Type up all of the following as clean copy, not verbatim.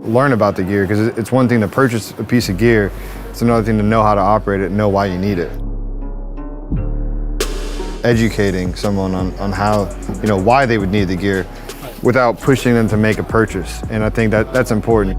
learn about the gear, because it's one thing to purchase a piece of gear, it's another thing to know how to operate it and know why you need it. Educating someone on how, why they would need the gear without pushing them to make a purchase. And I think that's important.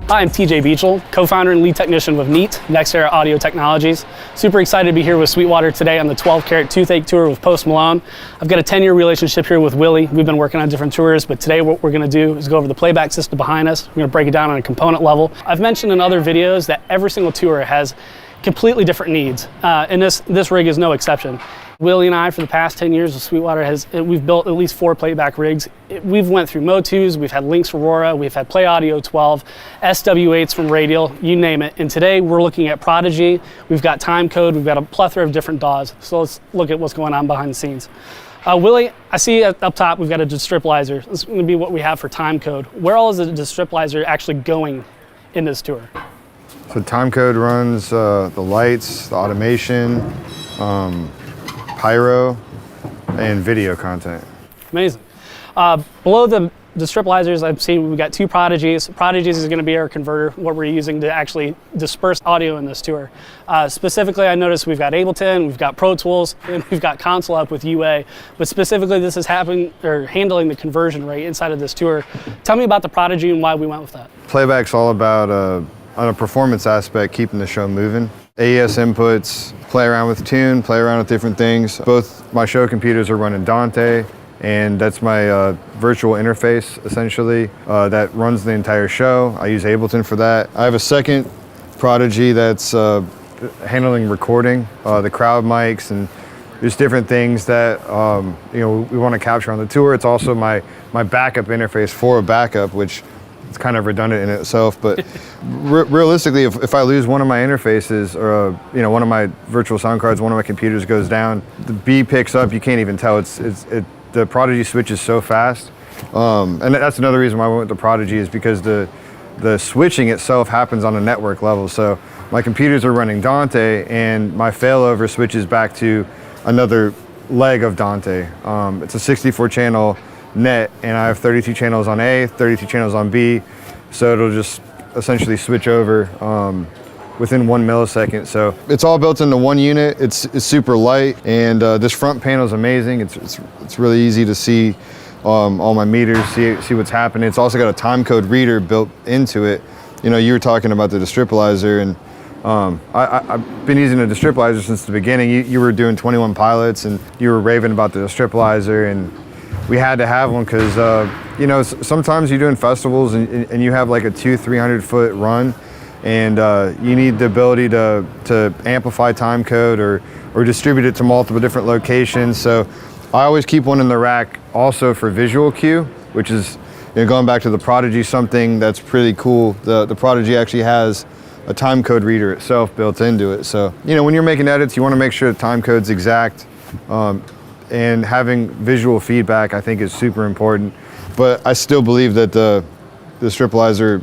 Hi, I'm TJ Beachel, co-founder and lead technician with NEAT, Next Era Audio Technologies. Super excited to be here with Sweetwater today on the 12 Karat Toothache Tour with Post Malone. I've got a 10-year relationship here with Willie. We've been working on different tours, but today what we're gonna do is go over the playback system behind us. We're gonna break it down on a component level. I've mentioned in other videos that every single tour has completely different needs, and this rig is no exception. Willie and I, for the past 10 years with Sweetwater, we've built at least 4 playback rigs. We've went through Mo2s, we've had Lynx Aurora, we've had Play Audio 12, SW8s from Radial, you name it. And today we're looking at Prodigy, we've got Time Code, we've got a plethora of different DAWs. So let's look at what's going on behind the scenes. Willie, I see up top we've got a distribulizer. This is going to be what we have for Time Code. Where all is the distribulizer actually going in this tour? So Time Code runs the lights, the automation, pyro, and video content. Amazing. Below the distribulizers, I've seen we've got 2 Prodigies. Prodigies is going to be our converter, what we're using to actually disperse audio in this tour. Specifically, I noticed we've got Ableton, we've got Pro Tools, and we've got Console up with UA. But specifically, this is handling the conversion rate inside of this tour. Tell me about the Prodigy and why we went with that. Playback's all about, on a performance aspect, keeping the show moving. AES inputs, play around with tune, play around with different things. Both my show computers are running Dante, and that's my virtual interface, essentially, that runs the entire show. I use Ableton for that. I have a second Prodigy that's handling recording, the crowd mics, and just different things that we want to capture on the tour. It's also my backup interface for a backup, which it's kind of redundant in itself, but realistically, if I lose one of my interfaces or one of my virtual sound cards, one of my computers goes down, the B picks up. You can't even tell. The Prodigy switches so fast, and that's another reason why I went with the Prodigy, is because the switching itself happens on a network level. So my computers are running Dante, and my failover switches back to another leg of Dante. It's a 64-channel net, and I have 32 channels on A, 32 channels on B, so it'll just essentially switch over within 1 millisecond. So it's all built into one unit. It's super light, and this front panel is amazing. It's really easy to see all my meters, see what's happening. It's also got a time code reader built into it. You were talking about the distribulizer, and I've been using a distribulizer since the beginning. You were doing 21 pilots, and you were raving about the distribulizer, and we had to have one because, sometimes you're doing festivals and you have like a 200-300 foot run, and you need the ability to amplify time code or distribute it to multiple different locations. So I always keep one in the rack also for visual cue, which is, going back to the Prodigy, something that's pretty cool. The Prodigy actually has a time code reader itself built into it. So, when you're making edits, you want to make sure the time code's exact. And having visual feedback, I think, is super important. But I still believe that the distribulizer,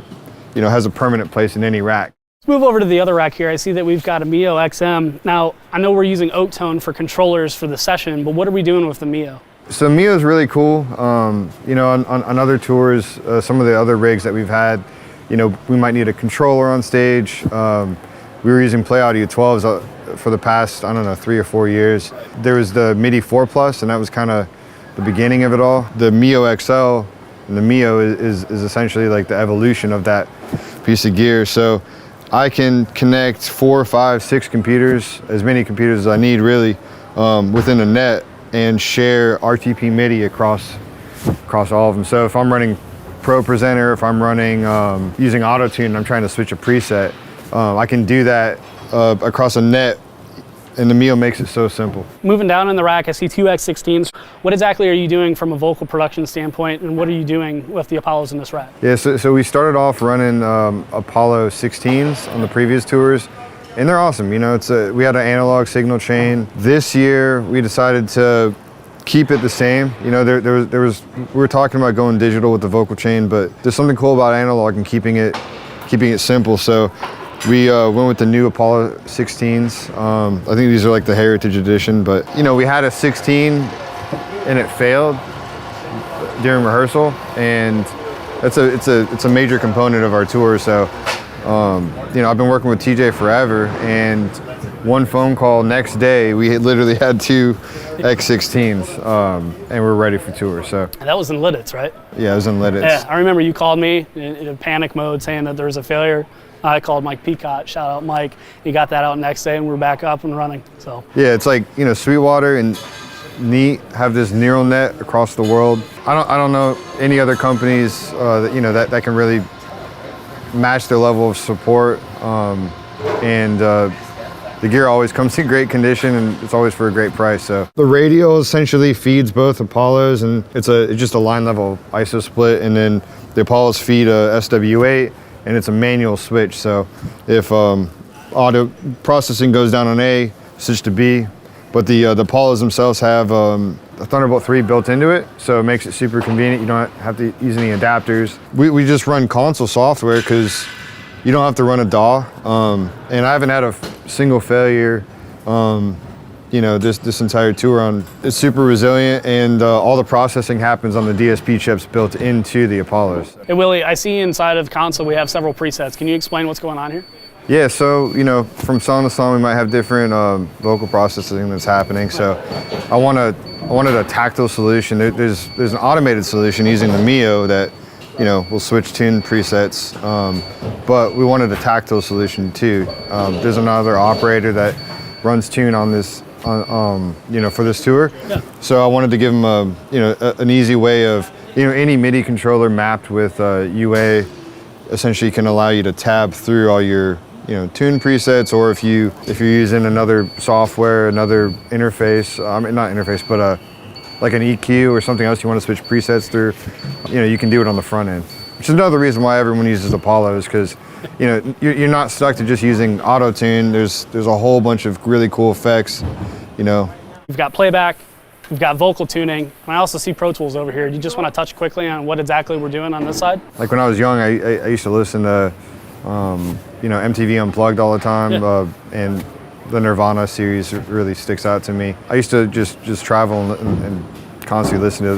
has a permanent place in any rack. Let's move over to the other rack here. I see that we've got a Mio XM. Now, I know we're using Oak Tone for controllers for the session, but what are we doing with the Mio? So Mio is really cool. On other tours, some of the other rigs that we've had, we might need a controller on stage. We were using Play Audio 12s for the past, 3 or 4 years. There was the MIDI 4 Plus, and that was kind of the beginning of it all. The Mio XL and the Mio is essentially like the evolution of that piece of gear. So I can connect 4, 5, 6 computers, as many computers as I need really, within a net, and share RTP MIDI across all of them. So if I'm running Pro Presenter, if I'm running using Auto-Tune and I'm trying to switch a preset, I can do that across a net, and the Mio makes it so simple. Moving down in the rack, I see 2 X16s. What exactly are you doing from a vocal production standpoint, and what are you doing with the Apollos in this rack? Yeah, so we started off running Apollo 16s on the previous tours, and they're awesome. We had an analog signal chain. This year, we decided to keep it the same. We were talking about going digital with the vocal chain, but there's something cool about analog and keeping it simple. So we went with the new Apollo 16s. I think these are like the Heritage Edition, but we had a 16 and it failed. during rehearsal, and it's a major component of our tour. So I've been working with TJ forever, and one phone call next day, we literally had 2 X16s, and we're ready for tour. So And that was in Lidditz, right? yeah, it was in Lidditz. Yeah, I remember you called me in a panic mode saying that there was a failure. I called Mike Peacock, shout out Mike. He got that out next day, and we're back up and running. So Yeah, it's like, Sweetwater and Neat have this neural net across the world. I don't know any other companies that can really match their level of support, and the gear always comes in great condition, and it's always for a great price. So the radio essentially feeds both Apollos, and it's just a line level ISO split, and then the Apollos feed a SW8, and it's a manual switch. So if audio processing goes down on A, switch to B. But the Apollos themselves have a Thunderbolt 3 built into it, so it makes it super convenient. You don't have to use any adapters. We just run console software because you don't have to run a DAW, and I haven't had a single failure this entire tour on. It's super resilient, and all the processing happens on the DSP chips built into the Apollos. Hey Willie, I see inside of the console we have several presets. Can you explain what's going on here? Yeah, so from song to song we might have different vocal processing that's happening. So I wanted a tactile solution. There's an automated solution using the Mio that will switch tune presets, but we wanted a tactile solution too. There's another operator that runs tune on this, for this tour. Yeah. So I wanted to give them an easy way of, any MIDI controller mapped with UA essentially can allow you to tab through all your tune presets, or if you're using another software, another interface, not interface, but like an EQ or something else you want to switch presets through, you can do it on the front end. Which is another reason why everyone uses Apollos, because you're not stuck to just using auto tune. There's a whole bunch of really cool effects. We've got playback, we've got vocal tuning, and I also see Pro Tools over here. Do you just want to touch quickly on what exactly we're doing on this side? Like when I was young, I used to listen to MTV Unplugged all the time, and the Nirvana series really sticks out to me. I used to just travel and constantly listen to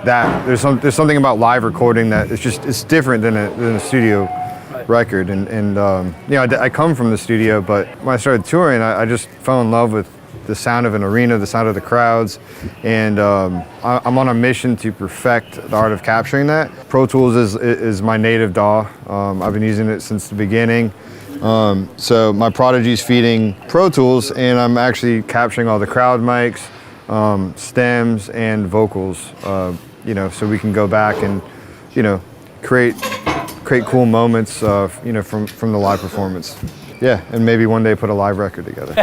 that. There's something about live recording that it's different than a studio record, and I come from the studio, but when I started touring, I just fell in love with the sound of an arena, the sound of the crowds, and I'm on a mission to perfect the art of capturing that. Pro Tools is my native DAW. I've been using it since the beginning. So my Prodigy's feeding Pro Tools, and I'm actually capturing all the crowd mics, stems, and vocals, so we can go back and, create cool moments, from the live performance. Yeah, and maybe one day put a live record together.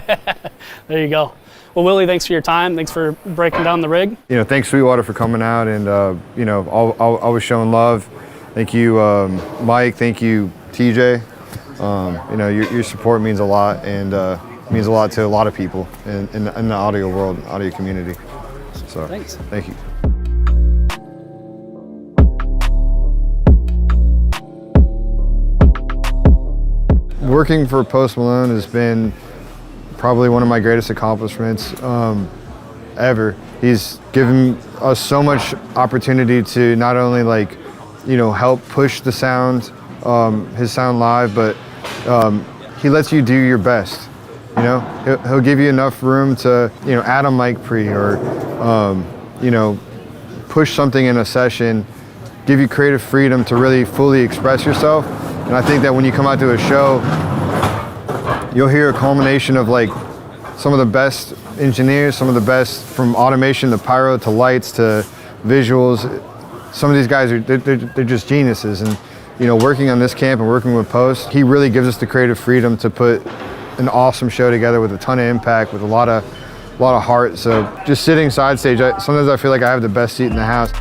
There you go. Well, Willie, thanks for your time. Thanks for breaking down the rig. Thanks Sweetwater for coming out and, always showing love. Thank you, Mike. Thank you, TJ. Your support means a lot, and means a lot to a lot of people in the audio world, audio community. So thanks. Thank you. Working for Post Malone has been probably one of my greatest accomplishments ever. He's given us so much opportunity to not only help push the sound, his sound live, but he lets you do your best. He'll give you enough room to add a mic pre, or push something in a session, give you creative freedom to really fully express yourself. And I think that when you come out to a show, you'll hear a culmination of some of the best engineers, some of the best, from automation to pyro to lights to visuals. Some of these guys they're just geniuses. And working on this camp and working with Post, he really gives us the creative freedom to put an awesome show together with a ton of impact, with a lot of heart. So just sitting side stage, sometimes I feel like I have the best seat in the house.